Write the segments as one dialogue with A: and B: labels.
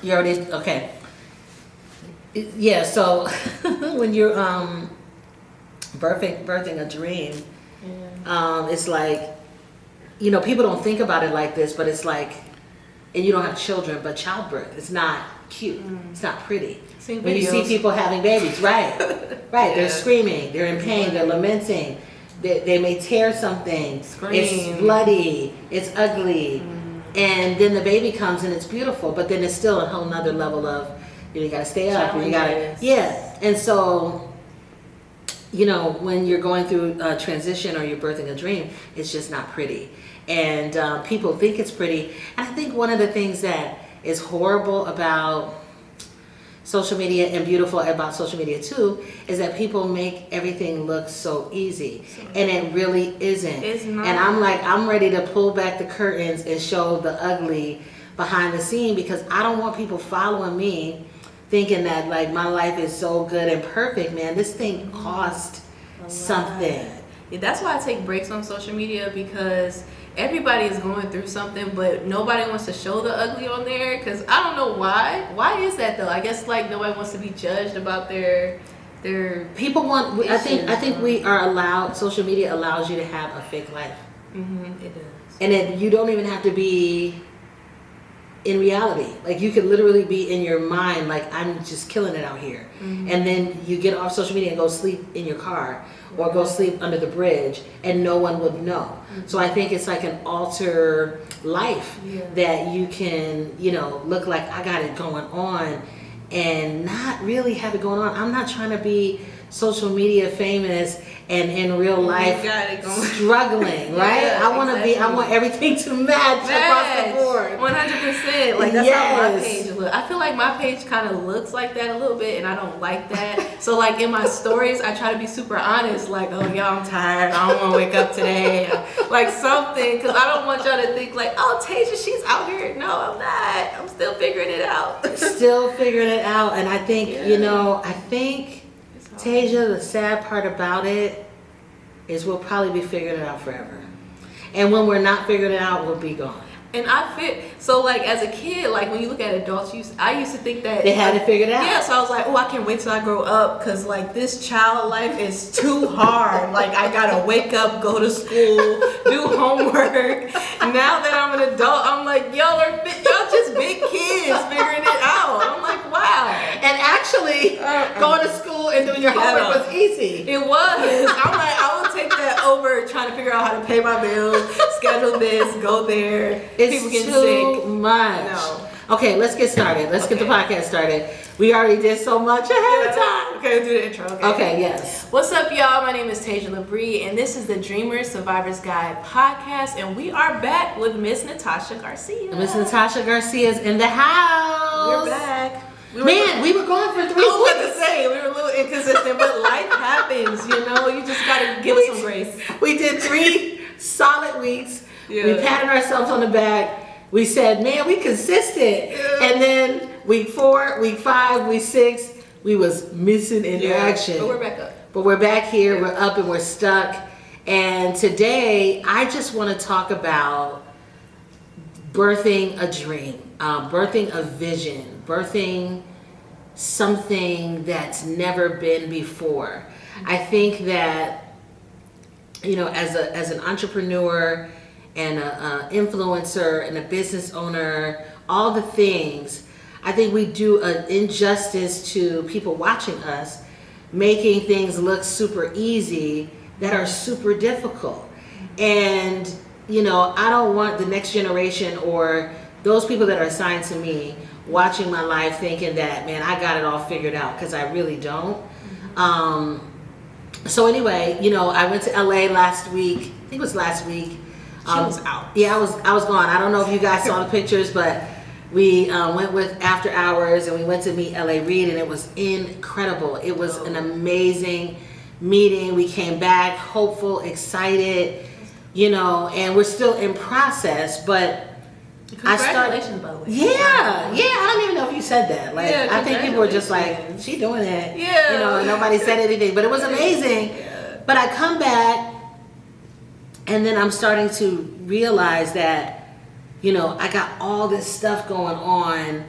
A: You already, okay. Yeah, so when you're birthing a dream, it's like, you know, people don't think about it like this, but it's like, and you don't have children, but childbirth, it's not cute. It's not pretty. When you see people having babies, right, right, they're screaming, they're in pain, they're lamenting, they may tear something, it's bloody, it's ugly, and then the baby comes and it's beautiful, but then it's still a whole nother level of, you gotta stay up, and you gotta, and so, you know, when you're going through a transition or you're birthing a dream, it's just not pretty. And people think it's pretty. And I think one of the things that is horrible about social media and beautiful about social media too is that people make everything look so easy. And it really isn't.
B: It's not.
A: And I'm like, I'm ready to pull back the curtains and show the ugly behind the scene, because I don't want people following me thinking that like my life is so good and perfect. Man, this thing cost something.
B: Yeah, that's why I take breaks on social media, because everybody is going through something, but nobody wants to show the ugly on there, because I don't know why. Why is that though? I guess like nobody wants to be judged about their
A: people want issues. I think we are allowed, social media allows you to have a fake life.
B: It does.
A: And you don't even have to be in reality. Like you could literally be in your mind like, I'm just killing it out here. And then you get off social media and go sleep in your car or go sleep under the bridge and no one would know. So I think it's like an alter life that you can, you know, look like I got it going on and not really have it going on. I'm not trying to be social media famous and in real life struggling, right?
B: Yeah,
A: I want to be, I want everything to match across the board.
B: 100%. Like that's how my page looks. I feel like my page kind of looks like that a little bit, and I don't like that. So like in my stories, I try to be super honest. Like, oh y'all, I'm tired. I don't want to wake up today. Like something, because I don't want y'all to think like, oh Tasia, she's out here. No, I'm not. I'm still figuring it out.
A: Still figuring it out, and I think you know, I think. Tasia, the sad part about it is we'll probably be figuring it out forever. And when we're not figuring it out, we'll be gone.
B: And I fit, so like as a kid, like when you look at adults, I used to think that
A: they had it figured out.
B: Yeah, so I was like, oh, I can't wait till I grow up, because like this child life is too hard. Like I gotta wake up, go to school, do homework. Now that I'm an adult, I'm like, y'all just big kids figuring it out. I'm like, wow.
A: And actually, going to school and doing your homework was easy.
B: It was. I'm like, I would take that over trying to figure out how to pay my bills, schedule this, go there.
A: It's
B: people getting
A: too
B: sick.
A: much.
B: No.
A: Okay, let's get started. Let's get the podcast started. We already did so much ahead of time.
B: Okay, do the intro.
A: Okay, yes.
B: What's up, y'all? My name is Tasia Labree, and this is the Dreamers Survivors Guide podcast, and we are back with Miss Natarsha Garcia.
A: Miss Natarsha Garcia is in the house.
B: We're back.
A: We were gone for 3 weeks.
B: I was about to say, we were a little inconsistent, but life happens, you know? You just gotta give us some grace.
A: We did 3 solid weeks.
B: Yeah.
A: We patted ourselves on the back. We said, man, we consistent. Yeah. And then week 4, week 5, week 6, we was missing in action.
B: But we're back up.
A: But we're back here, we're up and we're stuck. And today, I just want to talk about birthing a dream, birthing a vision, birthing something that's never been before. I think that, you know, as an entrepreneur and an influencer and a business owner, all the things, I think we do an injustice to people watching us, making things look super easy that are super difficult. And, you know, I don't want the next generation or those people that are assigned to me watching my life thinking that, man, I got it all figured out, because I really don't. So anyway, you know, I went to LA last week. I think it was last week.
B: She was out.
A: Yeah, I was gone. I don't know if you guys saw the pictures, but we went with After Hours and we went to meet Reid, and it was incredible. It was an amazing meeting. We came back hopeful, excited, you know, and we're still in process, but
B: congratulations, by the way.
A: Yeah, I don't even know if you said that. Like, I think people were just like, she doing it.
B: Yeah.
A: You know, and nobody said anything, but it was amazing.
B: Yeah.
A: But I come back, and then I'm starting to realize that, you know, I got all this stuff going on,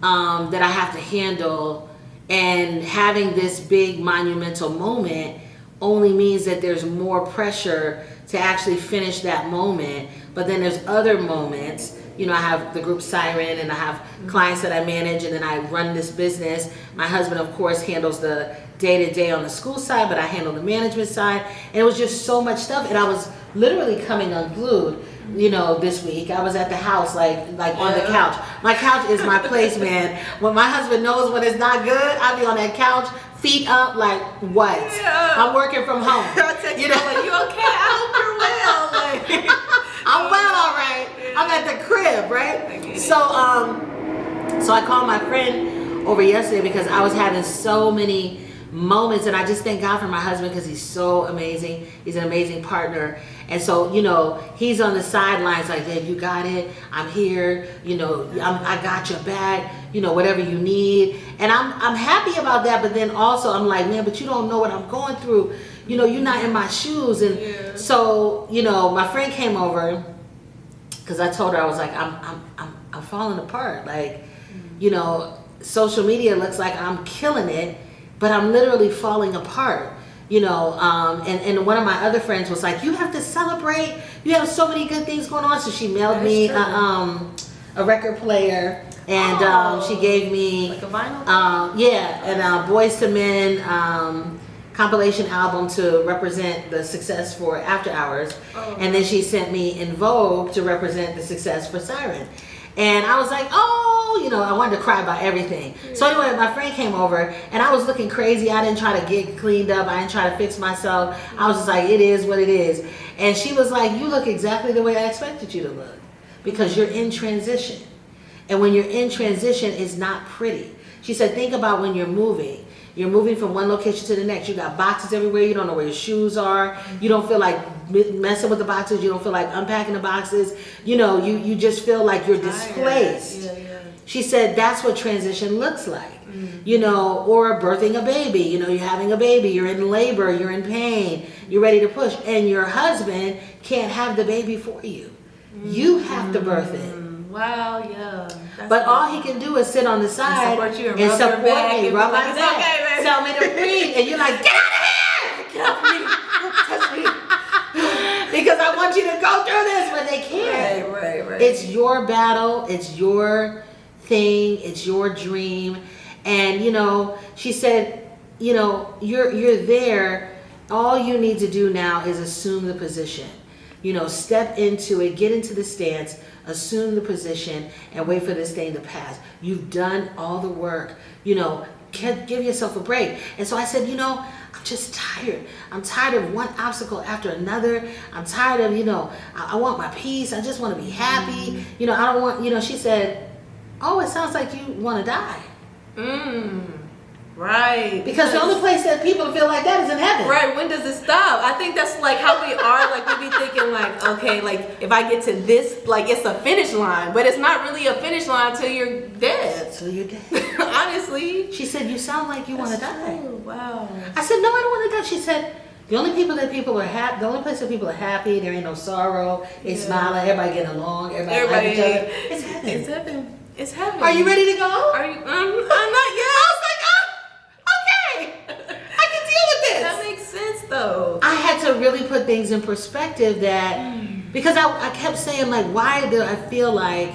A: that I have to handle, and having this big monumental moment only means that there's more pressure to actually finish that moment. But then there's other moments, you know, I have the group Siren, and I have clients that I manage, and then I run this business. My husband, of course, handles the day-to-day on the school side, but I handle the management side. And it was just so much stuff, and I was literally coming unglued, you know, this week. I was at the house, like on the couch. My couch is my place, man. When my husband knows when it's not good, I'll be on that couch, feet up, like, what?
B: Yeah.
A: I'm working from home.
B: I'll text
A: You know?
B: like, you okay? I hope you're well. Like,
A: I'm well, all right. I'm at the crib, right? So I called my friend over yesterday because I was having so many moments, and I just thank God for my husband because he's so amazing. He's an amazing partner. And so, you know, he's on the sidelines like, hey, you got it. I'm here. You know, I got your back. You know, whatever you need. And I'm happy about that. But then also I'm like, man, but you don't know what I'm going through. You know, you're not in my shoes. And so, you know, my friend came over because I told her, I was like, I'm falling apart. Like, you know, social media looks like I'm killing it, but I'm literally falling apart. You know, and one of my other friends was like, you have to celebrate. You have so many good things going on. So she mailed me a record player, and she gave me
B: like a vinyl?
A: and Boys to Men compilation album to represent the success for After Hours. And then she sent me In Vogue to represent the success for Siren. And I was like, oh, you know, I wanted to cry about everything. So anyway, my friend came over, and I was looking crazy. I didn't try to get cleaned up. I didn't try to fix myself. I was just like, it is what it is. And she was like, you look exactly the way I expected you to look, because you're in transition. And when you're in transition, it's not pretty. She said, think about when you're moving. You're moving from one location to the next. You got boxes everywhere. You don't know where your shoes are. You don't feel like messing with the boxes. You don't feel like unpacking the boxes. You know, you just feel like you're displaced. She said that's what transition looks like. You know, or birthing a baby. You know, you're having a baby. You're in labor. You're in pain. You're ready to push. And your husband can't have the baby for you. You have to birth it.
B: Wow, yeah.
A: But all he can do is sit on the side and support me, rub my back, tell me to breathe, and you're like, get out of here! Get off me! Touch me! Because I want you to go through this, but they can't.
B: Right.
A: It's your battle. It's your thing. It's your dream. And you know, she said, you know, you're there. All you need to do now is assume the position. You know, step into it, get into the stance, assume the position, and wait for this thing to pass. You've done all the work. You know, give yourself a break. And so I said, you know, I'm just tired. I'm tired of one obstacle after another. I'm tired of, you know, I want my peace. I just want to be happy. You know, I don't want, you know, she said, oh, it sounds like you want to die.
B: Right.
A: Because the only place that people feel like that is in heaven.
B: Right. When does it stop? I think that's like how we are. Like we be thinking like, okay, like if I get to this, like it's a finish line, but it's not really a finish line till you're dead.
A: Till you're dead.
B: Honestly.
A: She said, you sound like you want to die.
B: Wow.
A: I said, no, I don't want to die. She said, the only place that people are happy, there ain't no sorrow, they smiling, everybody getting along, everybody like each other. It's heaven.
B: It's heaven. It's heaven.
A: Are you ready to go?
B: Are you? I'm not yet.
A: I was like, okay, I can deal with this.
B: That makes sense though.
A: I had to really put things in perspective that, because I kept saying like, why do I feel like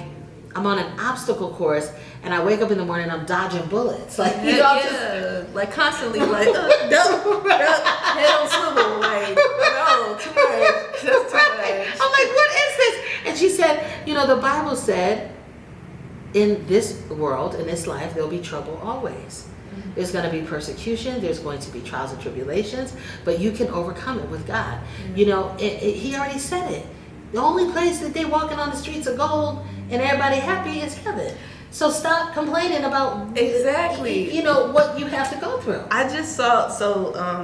A: I'm on an obstacle course and I wake up in the morning and I'm dodging bullets? Like, you know, just
B: like constantly like, duck, head on swivel, like, no, too much, just too much.
A: I'm like, what is this? And she said, you know, the Bible said, in this world, in this life, there'll be trouble always. There's going to be persecution. There's going to be trials and tribulations, but you can overcome it with God. You know, he already said it. The only place that they walking on the streets of gold and everybody happy is heaven. So stop complaining about
B: exactly,
A: you know, what you have to go through.
B: I just saw,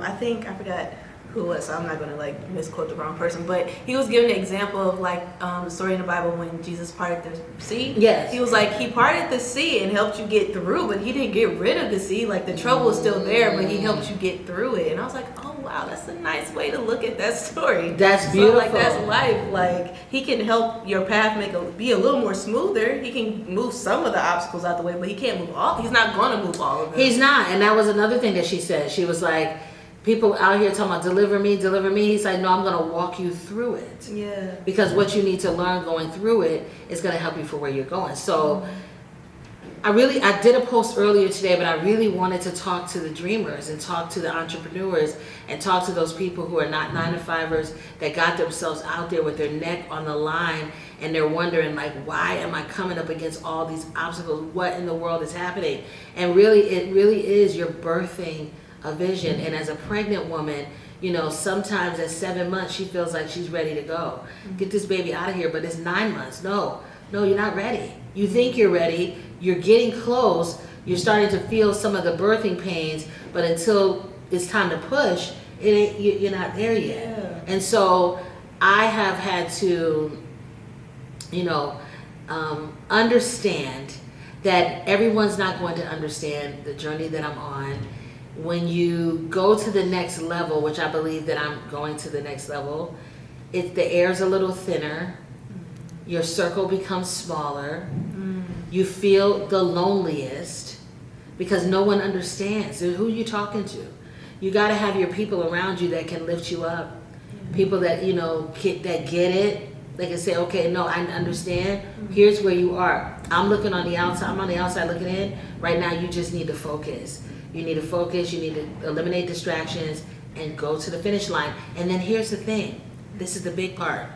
B: I think, I forgot who was, so I'm not gonna like misquote the wrong person, but he was giving an example of like the story in the Bible when Jesus parted the sea.
A: Yes.
B: He was like, he parted the sea and helped you get through, but he didn't get rid of the sea. Like the trouble is still there, but he helped you get through it. And I was like, oh wow, that's a nice way to look at that story.
A: That's beautiful.
B: So like that's life. Like he can help your path be a little more smoother. He can move some of the obstacles out the way, but he can't move all. He's not gonna move all of them.
A: He's not. And that was another thing that she said. She was like, people out here talking about deliver me. He's like, no, I'm going to walk you through it.
B: Yeah.
A: Because what you need to learn going through it is going to help you for where you're going. So I did a post earlier today, but I really wanted to talk to the dreamers and talk to the entrepreneurs and talk to those people who are not 9-to-5ers that got themselves out there with their neck on the line and they're wondering like, why am I coming up against all these obstacles? What in the world is happening? And really, it really is you're birthing a vision. And as a pregnant woman, you know, sometimes at 7 months she feels like she's ready to go. Get this baby out of here, but it's 9 months. No, you're not ready. You think you're ready, you're getting close, you're starting to feel some of the birthing pains, but until it's time to push, you're not there yet.
B: Yeah.
A: And so I have had to, you know, understand that everyone's not going to understand the journey that I'm on. When you go to the next level, which I believe that I'm going to the next level, the air's a little thinner, your circle becomes smaller, you feel the loneliest because no one understands. So who are you talking to? You got to have your people around you that can lift you up, people that, you know, that get it. They can say, okay, no, I understand. Here's where you are. I'm looking on the outside. I'm on the outside looking in. Right now, you just need to focus. You need to focus. You need to eliminate distractions and go to the finish line. And then here's the thing. This is the big part.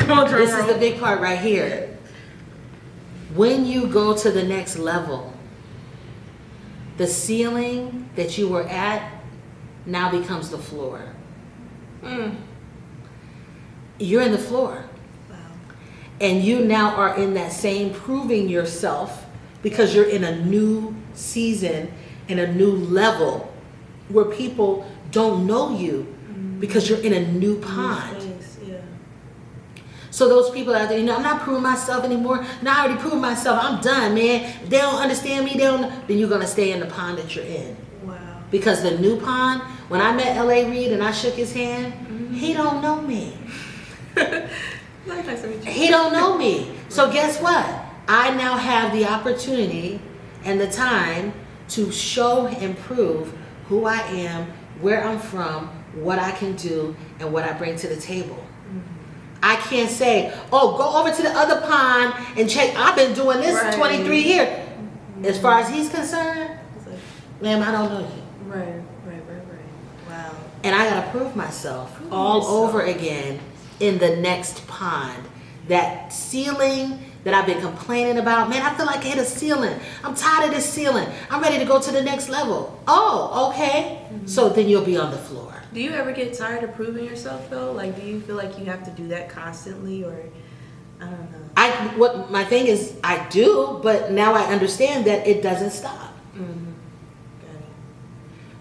A: This is the big part right here. When you go to the next level, the ceiling that you were at now becomes the floor. You're in the floor.
B: Wow.
A: And you now are in that same proving yourself because you're in a new season and a new level where people don't know you because you're in a new pond.
B: Yeah.
A: So those people out there, you know, I'm not proving myself anymore. No, I already proved myself. I'm done, man. If they don't understand me, then you're going to stay in the pond that you're in.
B: Wow.
A: Because the new pond, when I met L.A. Reid and I shook his hand, he don't know me.
B: Nice to meet you.
A: He don't know me. So guess what? I now have the opportunity and the time to show and prove who I am, where I'm from, what I can do, and what I bring to the table. I can't say, oh, go over to the other pond and check. I've been doing this 23 years. As far as he's concerned, ma'am, I don't know you.
B: Right. Wow.
A: And I got to prove myself all over again in the next pond. That ceiling that I've been complaining about, man, I feel like I hit a ceiling. I'm tired of this ceiling. I'm ready to go to the next level. Oh, okay. So then you'll be on the floor.
B: Do you ever get tired of proving yourself though? Like, do you feel like you have to do that constantly, or I don't know?
A: What my thing is, I do, but now I understand that it doesn't stop.
B: Got it.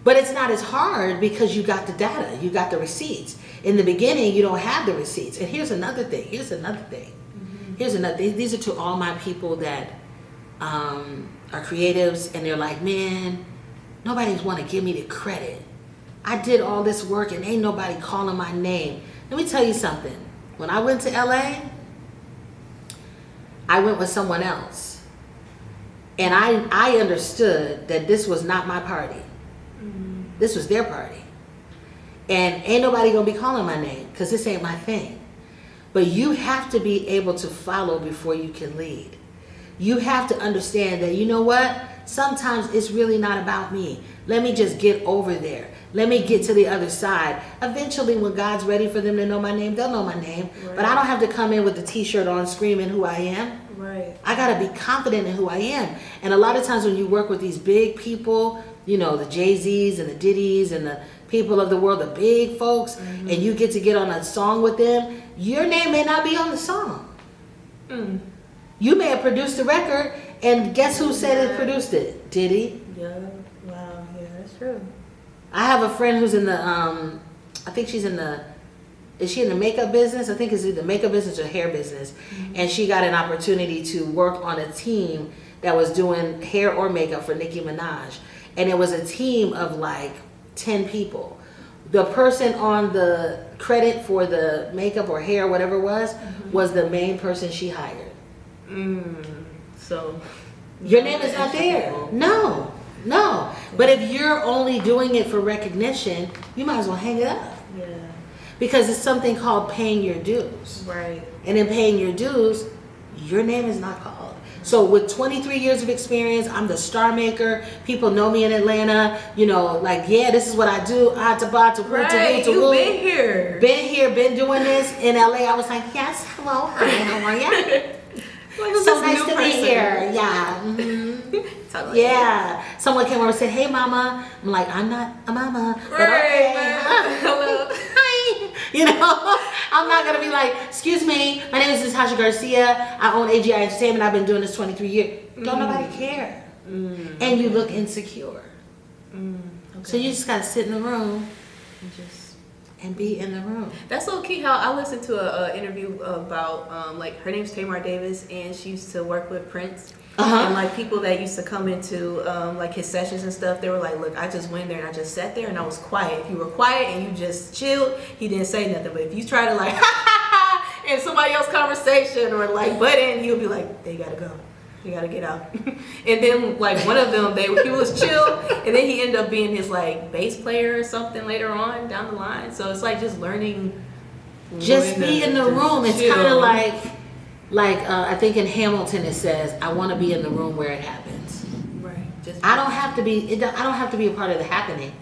A: But it's not as hard because you got the data, you got the receipts. In the beginning, you don't have the receipts. And here's another thing. These are to all my people that are creatives, and they're like, man, nobody's want to give me the credit. I did all this work and ain't nobody calling my name. Let me tell you something. When I went to LA, I went with someone else. And I understood that this was not my party. This was their party. And ain't nobody gonna be calling my name because this ain't my thing. But you have to be able to follow before you can lead. You have to understand that, you know what? Sometimes it's really not about me. Let me just get over there. Let me get to the other side. Eventually, when God's ready for them to know my name, they'll know my name. Right. But I don't have to come in with the t-shirt on screaming who I am.
B: Right.
A: I got to be confident in who I am. And a lot of times when you work with these big people, you know, the Jay-Z's and the Diddy's and the people of the world, the big folks, and you get on a song with them, your name may not be on the song. You may have produced the record, and guess who said it produced it? Diddy.
B: Yeah. Wow. Yeah. That's true.
A: I have a friend who's in the, I think she's in the, is she in the makeup business? I think it's either makeup business or hair business. Mm-hmm. And she got an opportunity to work on a team that was doing hair or makeup for Nicki Minaj. And it was a team of like 10 people. The person on the credit for the makeup or hair, whatever it was the main person she hired.
B: So
A: your name is not there. No. But if you're only doing it for recognition, you might as well hang it up.
B: Yeah.
A: Because it's something called paying your dues.
B: Right.
A: And in paying your dues, your name is not called. So with 23 years of experience, I'm the star maker. People know me in Atlanta. You know, like, yeah, this is what I do.
B: Right, you've been here.
A: Been doing this. In LA, I was like, yes, hello, hi, how are you? So nice to be here. Yeah. Mm-hmm.
B: Totally.
A: Yeah. Someone came over and said, hey, mama. I'm like, I'm not a mama. But
B: right,
A: okay.
B: Hello.
A: Hi. You know, I'm not going to be like, excuse me, my name is Natarsha Garcia. I own AGI Entertainment. I've been doing this 23 years. Don't nobody care. And you look insecure. Okay. So you just got to sit in the room and be in the room.
B: That's so key. How I listened to a interview about like her name's Tamar Davis, and she used to work with Prince. And like people that used to come into like his sessions and stuff, they were like, look, I just went there and I just sat there and I was quiet. If you were quiet and you just chilled, he didn't say nothing. But if you try to like in somebody else's conversation or like butt in, he'll be like, they gotta go. You gotta get out. And then like one of them, he was chill, and then he ended up being his like bass player or something later on down the line. So it's like just learning.
A: Just be in the room. It's kind of like I think in Hamilton it says, I want to be in the room where it happens.
B: Right.
A: I don't have to be a part of the happening.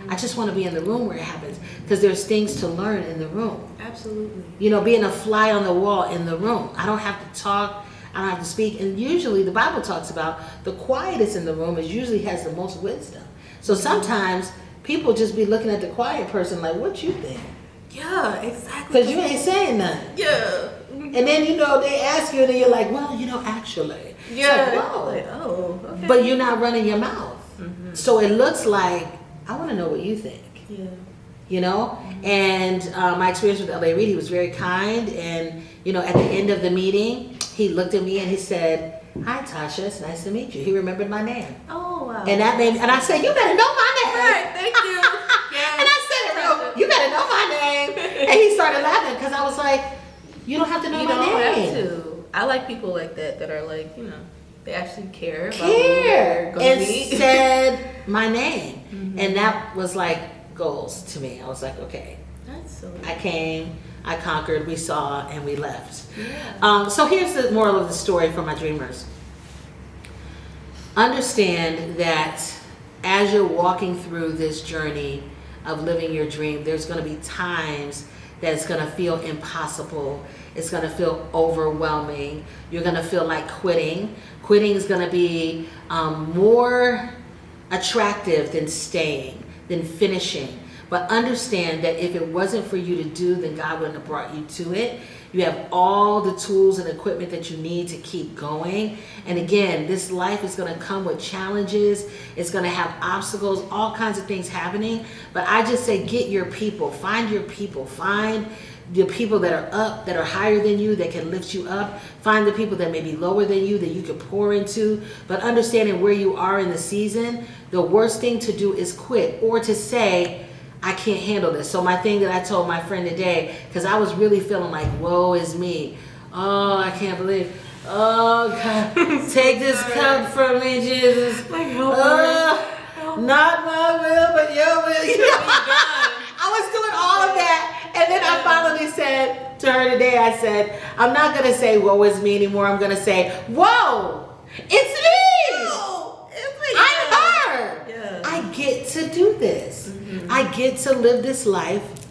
A: I just want to be in the room where it happens, because there's things to learn in the room.
B: Absolutely.
A: You know, being a fly on the wall in the room. I don't have to talk. I don't have to speak. And usually the Bible talks about the quietest in the room usually has the most wisdom. So sometimes people just be looking at the quiet person like, what you think?
B: Yeah, exactly.
A: Because you ain't saying nothing.
B: Yeah.
A: And then, you know, they ask you and then you're like, well, you know, actually.
B: Yeah.
A: Like, whoa.
B: Like, oh, okay.
A: But you're not running your mouth. So it looks like, I want to know what you think.
B: Yeah.
A: You know? And my experience with Reid, he was very kind. And, you know, at the end of the meeting, he looked at me and he said, hi, Tasha, it's nice to meet you. He remembered my name.
B: Oh, wow.
A: And that made me, and I said, you better know my name.
B: Right, thank you.
A: Yes. And I said it real, you better know my name. And he started laughing because I was like, you don't have to know my name.
B: You don't have to. I like people like that are like, you know, they actually care about
A: and said my name. And that was like goals to me. I was like, okay.
B: That's so
A: I came, I conquered, we saw, and we left.
B: Yeah.
A: So here's the moral of the story for my dreamers. Understand that as you're walking through this journey of living your dream, there's going to be times that it's going to feel impossible. It's going to feel overwhelming. You're going to feel like quitting. Quitting is going to be more attractive than staying, than finishing. But understand that if it wasn't for you to do, then God wouldn't have brought you to it. You have all the tools and equipment that you need to keep going. And again, this life is going to come with challenges. It's going to have obstacles, all kinds of things happening. But I just say, get your people. Find your people. Find the people that are up, that are higher than you, that can lift you up. Find the people that may be lower than you, that you can pour into. But understanding where you are in the season, the worst thing to do is quit or to say, I can't handle this. So my thing that I told my friend today, because I was really feeling like, woe is me. Oh, I can't believe. Oh, God. Take this cup from me, Jesus.
B: Like, help
A: not my will, but your will. You know? I was doing all of that. And then I finally said to her today, I said, I'm not going to say, woe is me anymore. I'm going to say, whoa, it's me.
B: Whoa, it's me.
A: I'm her.
B: Yeah.
A: I get to do this. I get to live this life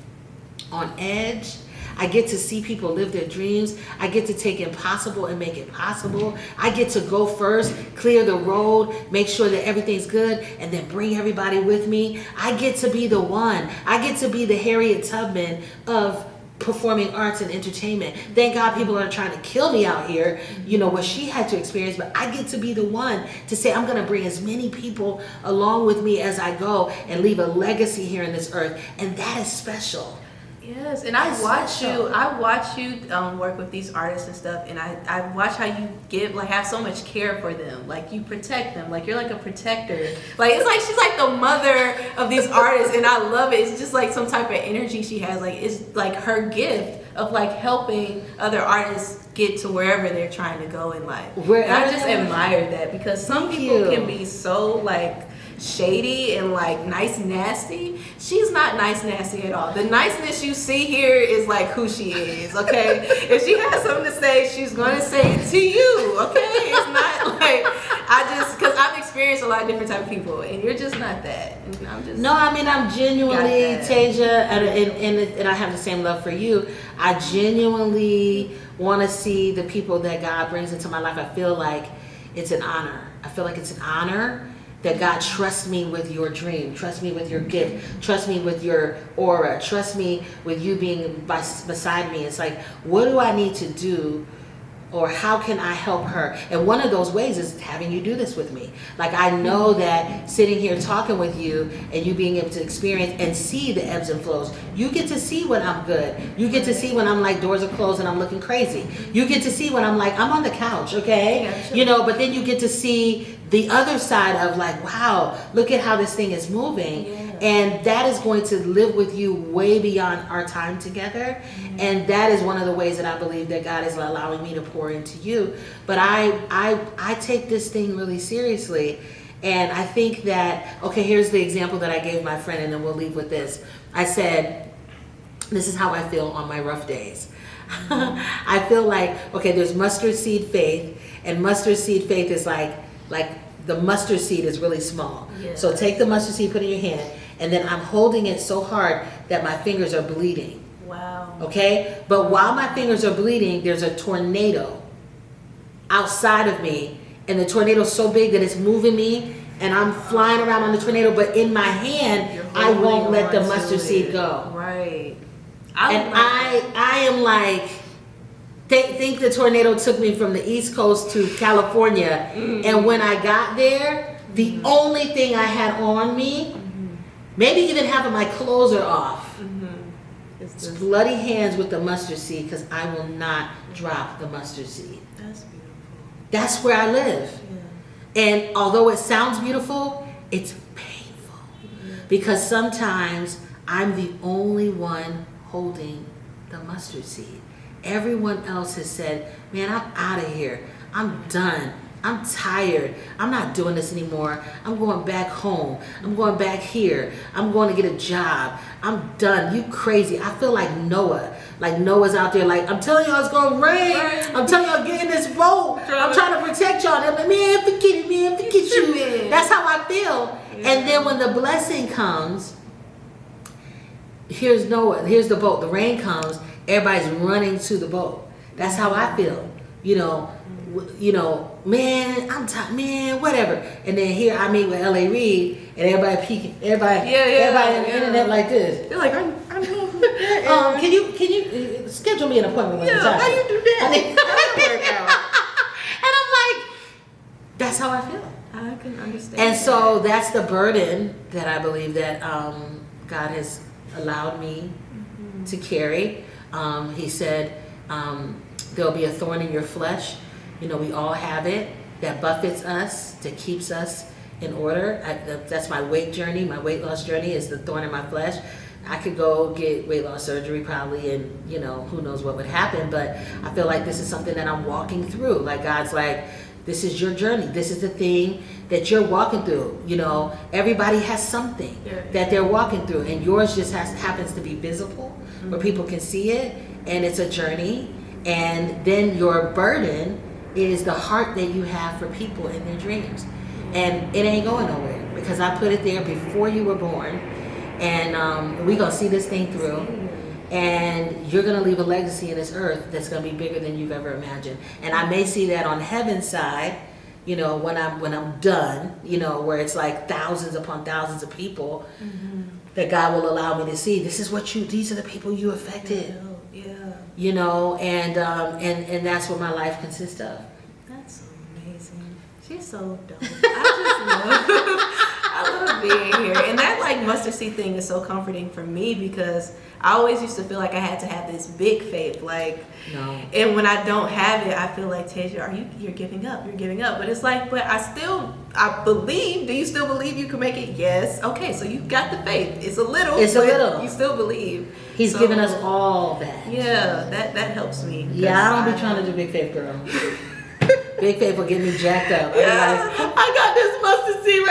A: on edge. I get to see people live their dreams. I get to take impossible and make it possible. I get to go first, clear the road, make sure that everything's good, and then bring everybody with me. I get to be the one. I get to be the Harriet Tubman of performing arts and entertainment. Thank God people are trying to kill me out here, what she had to experience, but I get to be the one to say I'm going to bring as many people along with me as I go and leave a legacy here in this earth, and that is special.
B: Yes, and I watch you work with these artists and stuff, and I watch how you have so much care for them. Like, you protect them. Like, you're like a protector. Like, it's like she's like the mother of these artists, and I love it. It's just like some type of energy she has. Like, it's like her gift of like helping other artists get to wherever they're trying to go in life. And I just admire that, because some people can be so like shady and like nice nasty. She's not nice nasty at all. The niceness you see here is like who she is, okay? If she has something to say, she's gonna say it to you, okay? It's not like, because I've experienced a lot of different type of people, and you're just not that.
A: I'm genuinely, Tasia, and I have the same love for you. I genuinely want to see the people that God brings into my life. I feel like it's an honor. That God trusts me with your dream, trust me with your gift, trust me with your aura, trust me with you being beside me. It's like, what do I need to do, or how can I help her? And one of those ways is having you do this with me. Like, I know that sitting here talking with you and you being able to experience and see the ebbs and flows, you get to see when I'm good. You get to see when I'm like, doors are closed and I'm looking crazy. You get to see when I'm like, I'm on the couch, okay? Yeah, sure. But then you get to see the other side of like, wow, look at how this thing is moving. Yeah. And that is going to live with you way beyond our time together. Mm-hmm. And that is one of the ways that I believe that God is allowing me to pour into you. But I take this thing really seriously. And I think that, okay, here's the example that I gave my friend, and then we'll leave with this. I said, this is how I feel on my rough days. I feel like, okay, there's mustard seed faith, and mustard seed faith is like the mustard seed is really small. Yeah. So take the mustard seed, put it in your hand, and then I'm holding it so hard that my fingers are bleeding.
B: Wow.
A: Okay? But while my fingers are bleeding, there's a tornado outside of me, and the tornado's so big that it's moving me, and I'm flying around on the tornado, but in my hand, I won't let the mustard seed go.
B: Right.
A: I am like, think the tornado took me from the East Coast to California, and when I got there, the only thing I had on me, maybe even half of my clothes are off, it's bloody hands with the mustard seed, because I will not drop the mustard seed.
B: That's beautiful.
A: That's where I live. Yeah. And although it sounds beautiful, it's painful, because sometimes I'm the only one holding the mustard seed. Everyone else has said, man, I'm out of here. I'm done. I'm tired. I'm not doing this anymore. I'm going back home. I'm going back here. I'm going to get a job. I'm done. You crazy. I feel like Noah. Like Noah's out there like, I'm telling y'all it's going to rain. I'm telling y'all get in this boat. I'm trying to protect y'all. They're like, man, forget it, man. Forget you. That's how I feel. Yeah. And then when the blessing comes, here's Noah. Here's the boat. The rain comes. Everybody's running to the boat. That's how I feel. Man, I'm tired, man, whatever. And then here I meet with L.A. Reid, and everybody peeking, everybody on the internet like this.
B: They're like, I know who that is.
A: Can you schedule me an appointment with
B: How you do that?
A: And I'm like, that's how I feel.
B: I can understand.
A: And so that's the burden that I believe that God has allowed me to carry. He said, there'll be a thorn in your flesh. We all have it, that buffets us, that keeps us in order. That's my weight journey. My weight loss journey is the thorn in my flesh. I could go get weight loss surgery probably, and who knows what would happen, but I feel like this is something that I'm walking through. Like, God's like, this is your journey. This is the thing that you're walking through. Everybody has something that they're walking through, and yours just happens to be visible, where people can see it, and it's a journey. And then your burden is the heart that you have for people and their dreams. And it ain't going nowhere, because I put it there before you were born. And we're going to see this thing through. And you're going to leave a legacy in this earth that's going to be bigger than you've ever imagined. And I may see that on heaven's side, when I'm done, where it's like thousands upon thousands of people that God will allow me to see. These are the people you affected. you know, and that's what my life consists of.
B: That's so amazing. She's so dope. I love being here. And that like mustard seed thing is so comforting for me because I always used to feel like I had to have this big faith, like,
A: no.
B: And when I don't have it, I feel like, Tasia, you're giving up. You're giving up. But it's like, but I believe. Do you still believe you can make it? Yes. Okay, so you got the faith. It's a little. You still believe.
A: He's given us all that.
B: Yeah, that helps me.
A: Yeah, I don't be trying to do big faith, girl. Big faith will get me jacked up.
B: Yeah, I got this mustard seed